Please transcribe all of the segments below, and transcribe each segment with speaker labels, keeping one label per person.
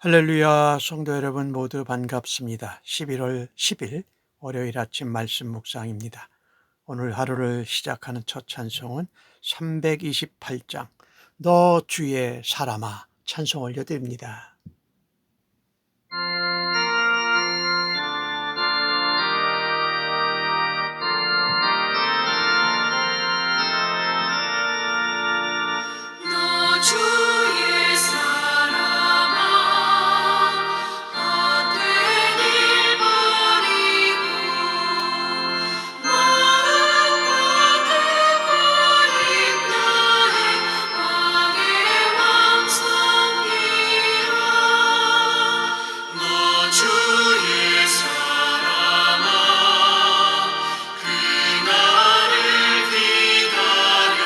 Speaker 1: 할렐루야, 성도 여러분 모두 반갑습니다. 11월 10일 월요일 아침 말씀 묵상입니다. 오늘 하루를 시작하는 첫 찬송은 328장 너 주의 사람아 찬송 올려드립니다.
Speaker 2: 너 주의 사랑아 헛된 일 버리고 마음과 뜻과 힘 다해 왕의 왕 섬기라. 너 주의 사랑아 그날을 기다려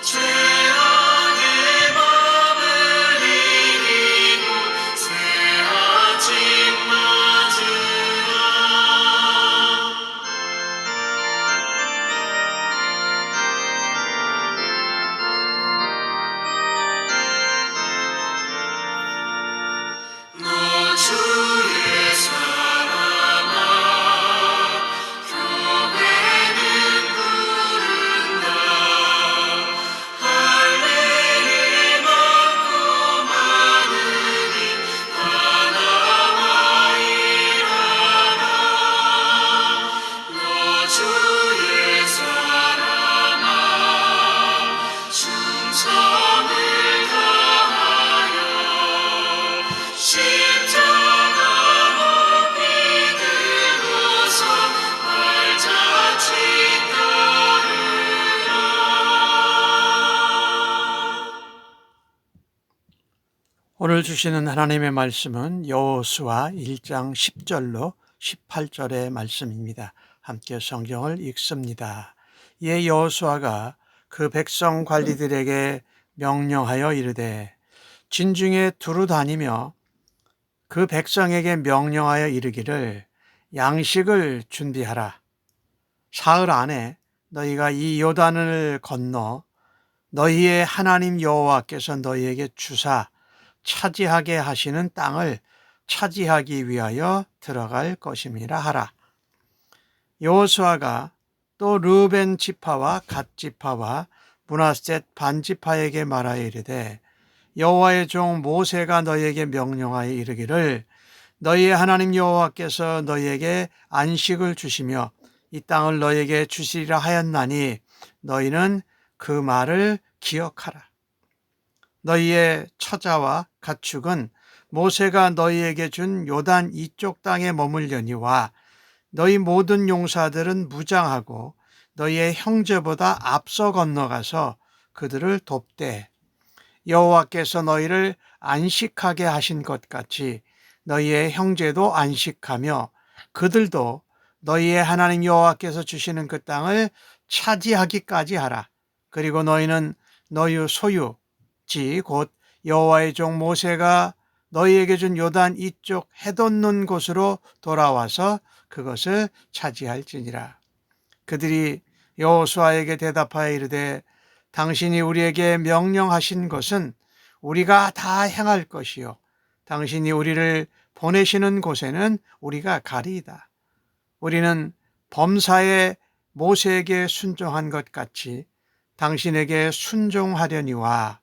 Speaker 2: 죄악의 맘을 이기고 새 아침 맞으라. 너 주의 사랑아 교회는 부른다. 할 일이 많고 많으니 다 나와 일하라. 너 주의 사랑아 충성을 다하여 십자가 높이 들고서 발자취 따르라.
Speaker 1: 오늘 주시는 하나님의 말씀은 여호수아 1장 10절로 18절의 말씀입니다. 함께 성경을 읽습니다. 이에 여호수아가 그 백성 관리들에게 명령하여 이르되 진중에 두루 다니며 그 백성에게 명령하여 이르기를 양식을 준비하라. 사흘 안에 너희가 이 요단을 건너 너희의 하나님 여호와께서 너희에게 주사 차지하게 하시는 땅을 차지하기 위하여 들어갈 것임이라 하라. 여호수아가 또 르벤 지파와 갓 지파와 므낫셋 반 지파에게 말하여 이르되 여호와의 종 모세가 너희에게 명령하여 이르기를 너희의 하나님 여호와께서 너희에게 안식을 주시며 이 땅을 너희에게 주시리라 하였나니 너희는 그 말을 기억하라. 너희의 처자와 가축은 모세가 너희에게 준 요단 이쪽 땅에 머물려니와 너희 모든 용사들은 무장하고 너희의 형제보다 앞서 건너가서 그들을 돕되 여호와께서 너희를 안식하게 하신 것 같이 너희의 형제도 안식하며 그들도 너희의 하나님 여호와께서 주시는 그 땅을 차지하기까지 하라. 그리고 너희는 너희 소유지 곧 여호와의 종 모세가 너희에게 준 요단 이쪽 해돋는 곳으로 돌아와서 그것을 차지할지니라. 그들이 여호수아에게 대답하여 이르되 당신이 우리에게 명령하신 것은 우리가 다 행할 것이요 당신이 우리를 보내시는 곳에는 우리가 가리이다. 우리는 범사에 모세에게 순종한 것 같이 당신에게 순종하려니와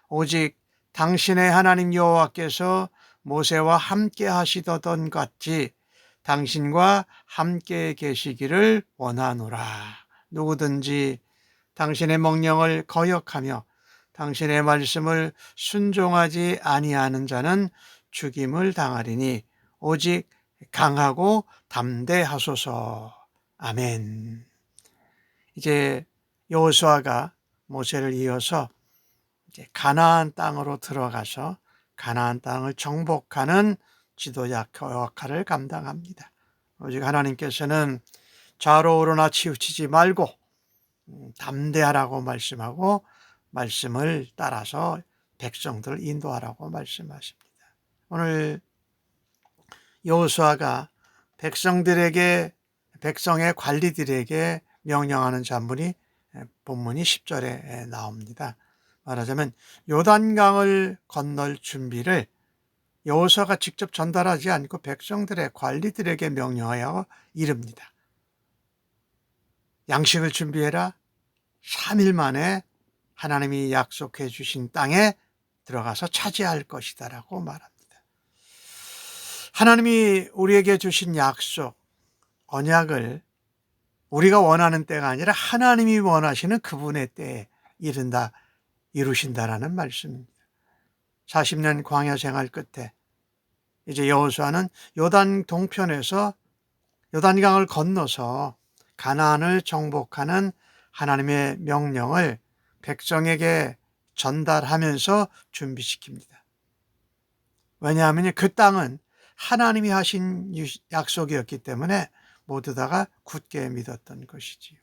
Speaker 1: 오직 당신의 하나님 여호와께서 모세와 함께 하시던 같이 당신과 함께 계시기를 원하노라. 누구든지 당신의 명령을 거역하며 당신의 말씀을 순종하지 아니하는 자는 죽임을 당하리니 오직 강하고 담대하소서. 아멘. 이제 여호수아가 모세를 이어서 이제 가나안 땅으로 들어가서 가나안 땅을 정복하는 지도자 역할을 감당합니다. 오직 하나님께서는 좌로 우로나 치우치지 말고 담대하라고 말씀하고 말씀을 따라서 백성들을 인도하라고 말씀하십니다. 오늘 여호수아가 백성의 관리들에게 명령하는 잔문이 본문이 10절에 나옵니다. 말하자면 요단강을 건널 준비를 여호수아가 직접 전달하지 않고 백성들의 관리들에게 명령하여 이릅니다. 양식을 준비해라. 3일 만에 하나님이 약속해 주신 땅에 들어가서 차지할 것이다 라고 말합니다. 하나님이 우리에게 주신 약속, 언약을 우리가 원하는 때가 아니라 하나님이 원하시는 그분의 때에 이루신다라는 말씀입니다. 40년 광야 생활 끝에 이제 여호수아는 요단 동편에서 요단강을 건너서 가나안을 정복하는 하나님의 명령을 백성에게 전달하면서 준비시킵니다. 왜냐하면 그 땅은 하나님이 하신 약속이었기 때문에 모두 다가 굳게 믿었던 것이지요.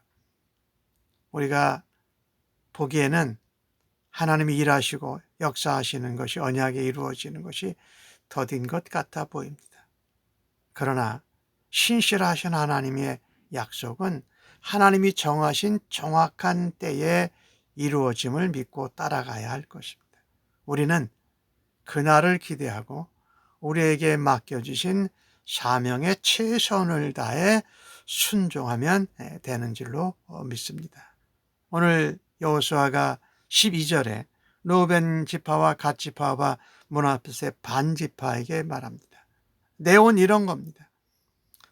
Speaker 1: 우리가 보기에는 하나님이 일하시고 역사하시는 것이 언약에 이루어지는 것이 더딘 것 같아 보입니다. 그러나 신실하신 하나님의 약속은 하나님이 정하신 정확한 때에 이루어짐을 믿고 따라가야 할 것입니다. 우리는 그날을 기대하고 우리에게 맡겨주신 사명에 최선을 다해 순종하면 되는 줄로 믿습니다. 오늘 여호수아가 12절에 르우벤 지파와 갓 지파와 므낫세 반 지파에게 말합니다. 내용은 이런 겁니다.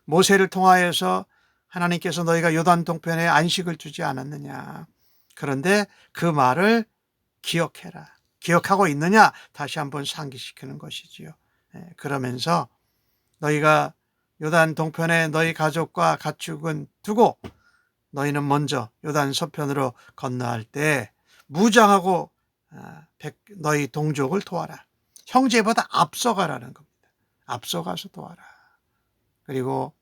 Speaker 1: 모세를 통하여서 하나님께서 너희가 요단 동편에 안식을 주지 않았느냐. 그런데 그 말을 기억해라. 기억하고 있느냐? 다시 한번 상기시키는 것이지요. 그러면서 너희가 요단 동편에 너희 가족과 가축은 두고 너희는 먼저 요단 서편으로 건너갈 때 무장하고 너희 동족을 도와라. 형제보다 앞서가라는 겁니다. 앞서가서 도와라. 그리고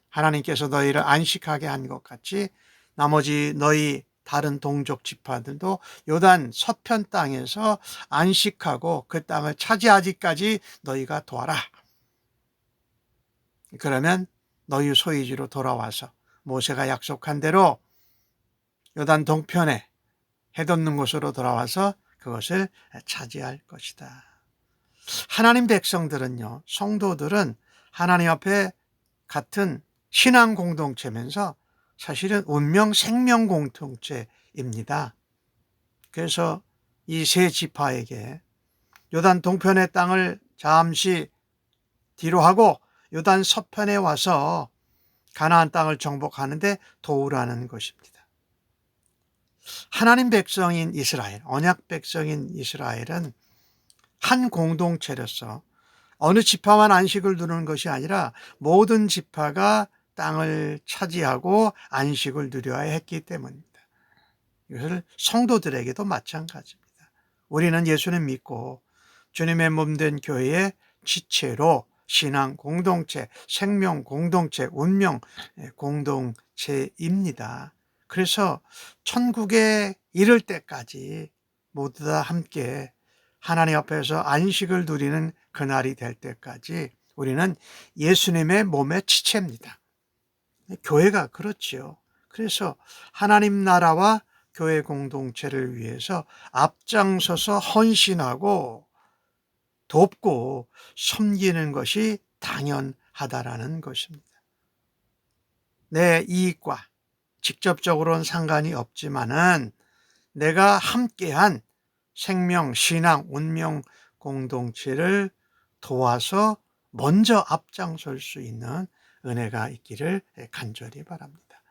Speaker 1: 하나님께서 너희를 안식하게 한 것 같이 나머지 너희 다른 동족 지파들도 요단 서편 땅에서 안식하고 그 땅을 차지하기까지 너희가 도와라. 그러면 너희 소유지로 돌아와서 모세가 약속한 대로 요단 동편에 해돋는 곳으로 돌아와서 그것을 차지할 것이다. 하나님 백성들은요, 성도들은 하나님 앞에 같은 신앙 공동체면서 사실은 운명 생명 공동체입니다. 그래서 이 세 지파에게 요단 동편의 땅을 잠시 뒤로 하고 요단 서편에 와서 가나안 땅을 정복하는데 도우라는 것입니다. 하나님 백성인 이스라엘, 언약 백성인 이스라엘은 한 공동체로서 어느 지파만 안식을 누리는 것이 아니라 모든 지파가 땅을 차지하고 안식을 누려야 했기 때문입니다. 이것을 성도들에게도 마찬가지입니다. 우리는 예수님 믿고 주님의 몸된 교회의 지체로 신앙 공동체, 생명 공동체, 운명 공동체입니다. 그래서 천국에 이를 때까지 모두 다 함께 하나님 앞에서 안식을 누리는 그날이 될 때까지 우리는 예수님의 몸의 지체입니다. 교회가 그렇지요. 그래서 하나님 나라와 교회 공동체를 위해서 앞장서서 헌신하고 돕고 섬기는 것이 당연하다라는 것입니다. 내 이익과 직접적으로는 상관이 없지만은 내가 함께한 생명, 신앙, 운명 공동체를 도와서 먼저 앞장설 수 있는 은혜가 있기를 간절히 바랍니다.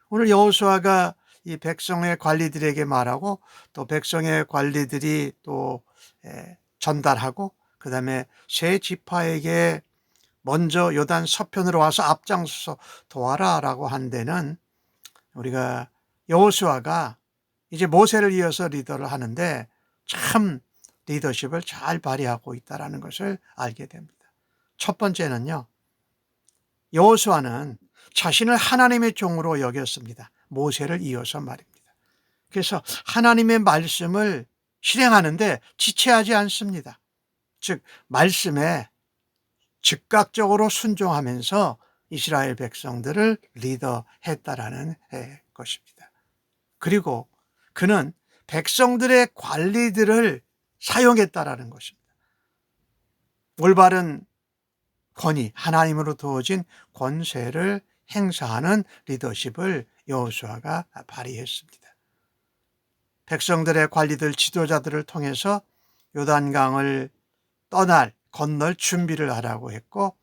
Speaker 1: 오늘 여호수아가 이 백성의 관리들에게 말하고 또 백성의 관리들이 또 전달하고 그 다음에 세 지파에게 먼저 요단 서편으로 와서 앞장서서 도와라 라고 한 데는 우리가 여호수아가 이제 모세를 이어서 리더를 하는데 참 리더십을 잘 발휘하고 있다는 것을 알게 됩니다. 첫 번째는요, 여호수아는 자신을 하나님의 종으로 여겼습니다. 모세를 이어서 말입니다. 그래서 하나님의 말씀을 실행하는데 지체하지 않습니다. 즉 말씀에 즉각적으로 순종하면서 이스라엘 백성들을 리더했다라는 것입니다. 그리고 그는 백성들의 관리들을 사용했다라는 것입니다. 올바른 권위, 하나님으로 주어진 권세를 행사하는 리더십을 여호수아가 발휘했습니다. 백성들의 관리들, 지도자들을 통해서 요단강을 건널 준비를 하라고 했고,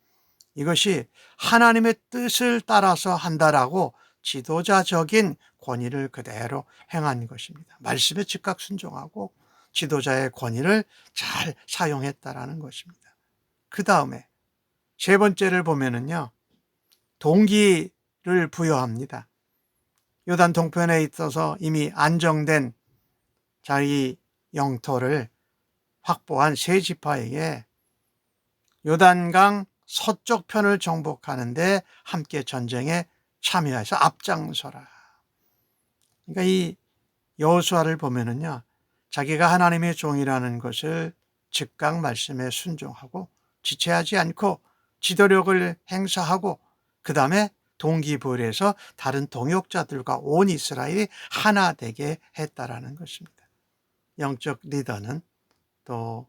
Speaker 1: 이것이 하나님의 뜻을 따라서 한다라고 지도자적인 권위를 그대로 행한 것입니다. 말씀에 즉각 순종하고 지도자의 권위를 잘 사용했다라는 것입니다. 그 다음에 세 번째를 보면은요, 동기를 부여합니다. 요단 동편에 있어서 이미 안정된 자기 영토를 확보한 세 지파에게 요단강 서쪽 편을 정복하는데 함께 전쟁에 참여해서 앞장서라. 그러니까 이 여호수아를 보면은요, 자기가 하나님의 종이라는 것을 즉각 말씀에 순종하고 지체하지 않고 지도력을 행사하고, 그 다음에 동기부여해서 다른 동역자들과 온 이스라엘이 하나 되게 했다라는 것입니다. 영적 리더는 또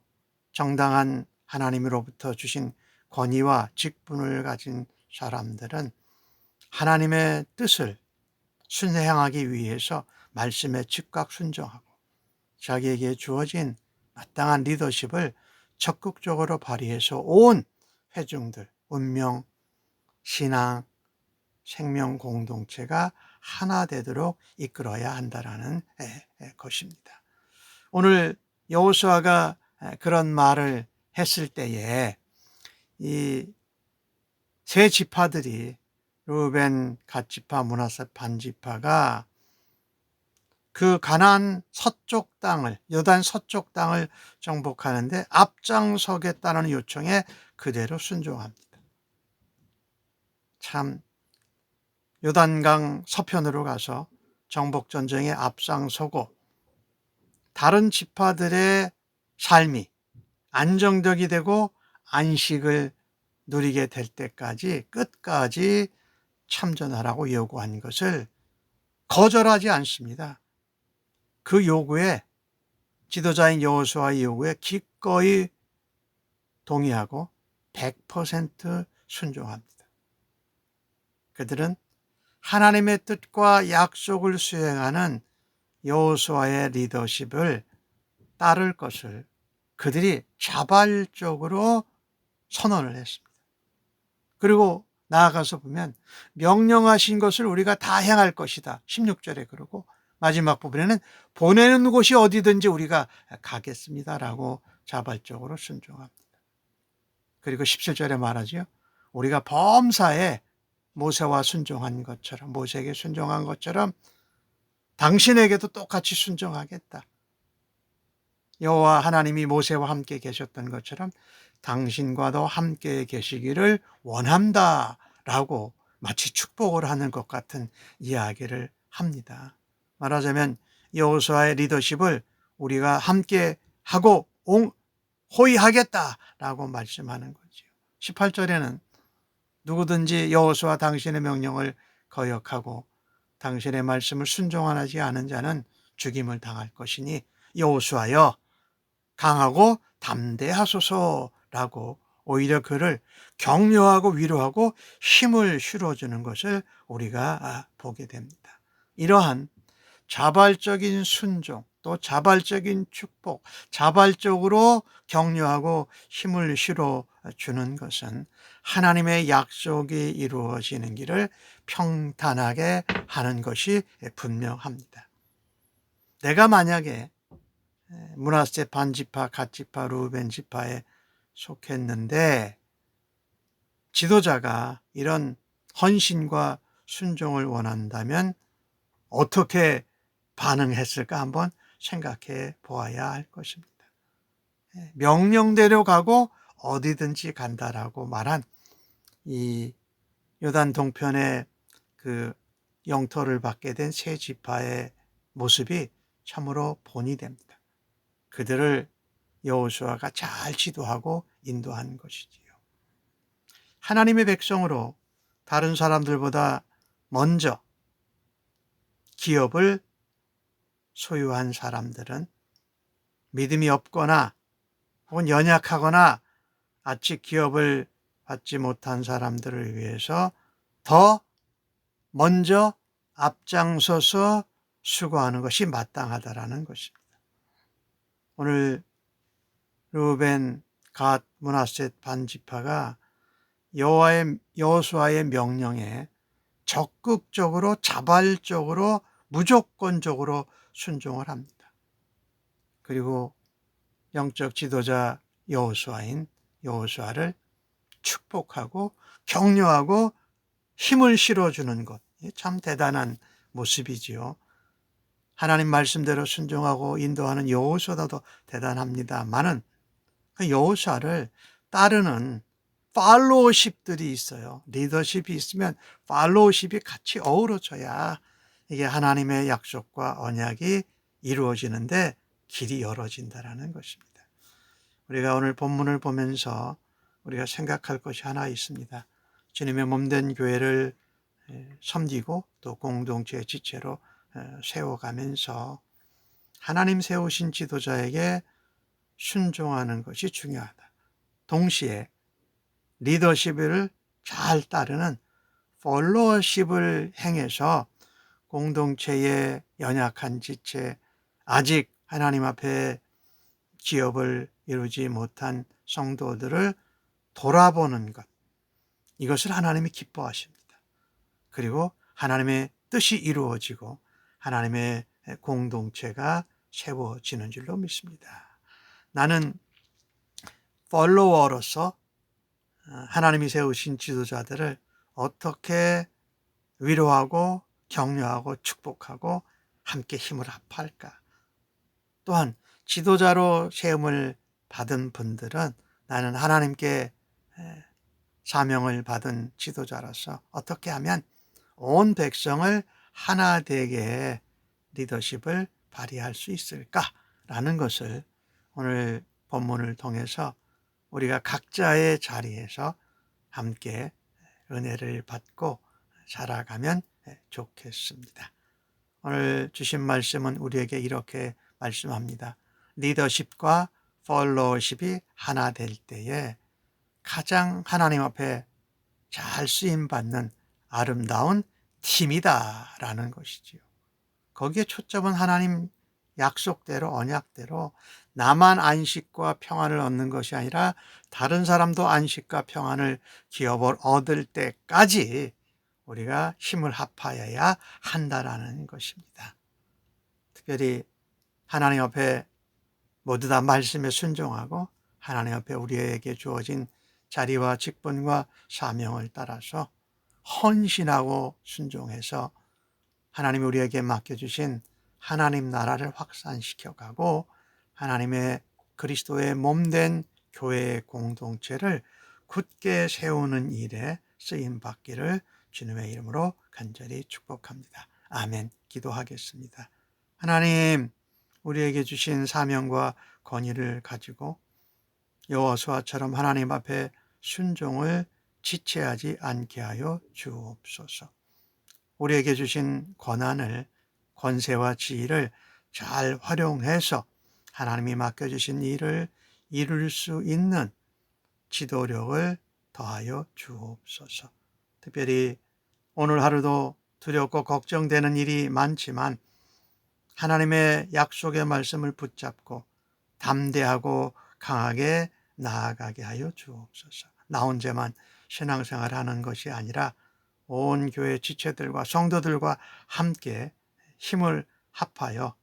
Speaker 1: 정당한 하나님으로부터 주신 권위와 직분을 가진 사람들은 하나님의 뜻을 순행하기 위해서 말씀에 즉각 순종하고 자기에게 주어진 마땅한 리더십을 적극적으로 발휘해서 온 회중들, 운명, 신앙, 생명 공동체가 하나 되도록 이끌어야 한다라는 것입니다. 오늘 여호수아가 그런 말을 했을 때에 이 세 지파들이 르우벤, 갓지파, 므낫세, 반지파가 그 가나안 서쪽 땅을, 요단 서쪽 땅을 정복하는데 앞장서겠다는 요청에 그대로 순종합니다. 참 요단강 서편으로 가서 정복 전쟁에 앞장서고 다른 지파들의 삶이 안정적이 되고 안식을 누리게 될 때까지 끝까지 참전하라고 요구한 것을 거절하지 않습니다. 그 요구에, 지도자인 여호수아의 요구에 기꺼이 동의하고 100% 순종합니다. 그들은 하나님의 뜻과 약속을 수행하는 여호수아의 리더십을 따를 것을 그들이 자발적으로 선언을 했습니다. 그리고 나아가서 보면 명령하신 것을 우리가 다 행할 것이다. 16절에 그러고 마지막 부분에는 보내는 곳이 어디든지 우리가 가겠습니다라고 자발적으로 순종합니다. 그리고 17절에 말하죠. 우리가 범사에 모세와 순종한 것처럼, 모세에게 순종한 것처럼 당신에게도 똑같이 순종하겠다. 여호와 하나님이 모세와 함께 계셨던 것처럼 당신과도 함께 계시기를 원한다라고 마치 축복을 하는 것 같은 이야기를 합니다. 말하자면 여호수아의 리더십을 우리가 함께 하고 호위하겠다라고 말씀하는 거죠. 18절에는 누구든지 여호수아 당신의 명령을 거역하고 당신의 말씀을 순종하지 않은 자는 죽임을 당할 것이니 여호수아여 강하고 담대하소서라고 오히려 그를 격려하고 위로하고 힘을 실어주는 것을 우리가 보게 됩니다. 이러한 자발적인 순종, 또 자발적인 축복, 자발적으로 격려하고 힘을 실어주는 것은 하나님의 약속이 이루어지는 길을 평탄하게 하는 것이 분명합니다. 내가 만약에 므낫세, 반지파, 갓지파, 르우벤 지파에 속했는데 지도자가 이런 헌신과 순종을 원한다면 어떻게 반응했을까 한번 생각해 보아야 할 것입니다. 명령대로 가고 어디든지 간다라고 말한 이 요단 동편의 그 영토를 받게 된 세 지파의 모습이 참으로 본이 됩니다. 그들을 여호수아가 잘 지도하고 인도한 것이지요. 하나님의 백성으로 다른 사람들보다 먼저 기업을 소유한 사람들은 믿음이 없거나 혹은 연약하거나 아직 기업을 받지 못한 사람들을 위해서 더 먼저 앞장서서 수고하는 것이 마땅하다라는 것입니다. 오늘 르우벤, 갓, 므낫셋 반지파가 여호수아의 명령에 적극적으로 자발적으로 무조건적으로 순종을 합니다. 그리고 영적 지도자 여호수아를 축복하고 격려하고 힘을 실어주는 것, 참 대단한 모습이지요. 하나님 말씀대로 순종하고 인도하는 여호수아도 대단합니다만은 그 여호수아를 따르는 팔로우십들이 있어요. 리더십이 있으면 팔로우십이 같이 어우러져야 이게 하나님의 약속과 언약이 이루어지는데 길이 열어진다라는 것입니다. 우리가 오늘 본문을 보면서 우리가 생각할 것이 하나 있습니다. 주님의 몸된 교회를 섬기고 또 공동체의 지체로 세워가면서 하나님 세우신 지도자에게 순종하는 것이 중요하다. 동시에 리더십을 잘 따르는 팔로워십을 행해서 공동체의 연약한 지체, 아직 하나님 앞에 기업을 이루지 못한 성도들을 돌아보는 것, 이것을 하나님이 기뻐하십니다. 그리고 하나님의 뜻이 이루어지고 하나님의 공동체가 세워지는 줄로 믿습니다. 나는 팔로워로서 하나님이 세우신 지도자들을 어떻게 위로하고 격려하고 축복하고 함께 힘을 합할까? 또한 지도자로 세움을 받은 분들은 나는 하나님께 사명을 받은 지도자로서 어떻게 하면 온 백성을 하나 되게 리더십을 발휘할 수 있을까라는 것을 오늘 본문을 통해서 우리가 각자의 자리에서 함께 은혜를 받고 살아가면 좋겠습니다. 오늘 주신 말씀은 우리에게 이렇게 말씀합니다. 리더십과 팔로워십이 하나 될 때에 가장 하나님 앞에 잘 쓰임받는 아름다운 팀이다라는 것이지요. 거기에 초점은 하나님 약속대로 언약대로 나만 안식과 평안을 얻는 것이 아니라 다른 사람도 안식과 평안을 기업을 얻을 때까지 우리가 힘을 합하여야 한다라는 것입니다. 특별히 하나님 앞에 모두 다 말씀에 순종하고 하나님 앞에 우리에게 주어진 자리와 직분과 사명을 따라서 헌신하고 순종해서 하나님이 우리에게 맡겨주신 하나님 나라를 확산시켜가고 하나님의 그리스도의 몸된 교회의 공동체를 굳게 세우는 일에 쓰임받기를 주님의 이름으로 간절히 축복합니다. 아멘. 기도하겠습니다. 하나님, 우리에게 주신 사명과 권위를 가지고 여호수아처럼 하나님 앞에 순종을 지체하지 않게 하여 주옵소서. 우리에게 주신 권한을, 권세와 지위를 잘 활용해서 하나님이 맡겨주신 일을 이룰 수 있는 지도력을 더하여 주옵소서. 특별히 오늘 하루도 두렵고 걱정되는 일이 많지만 하나님의 약속의 말씀을 붙잡고 담대하고 강하게 나아가게 하여 주옵소서. 나 혼자만 신앙생활하는 것이 아니라 온 교회 지체들과 성도들과 함께 힘을 합하여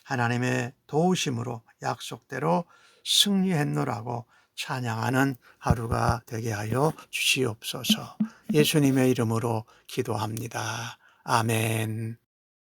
Speaker 1: 하나님의 도우심으로 약속대로 승리했노라고 찬양하는 하루가 되게 하여 주시옵소서. 예수님의 이름으로 기도합니다. 아멘.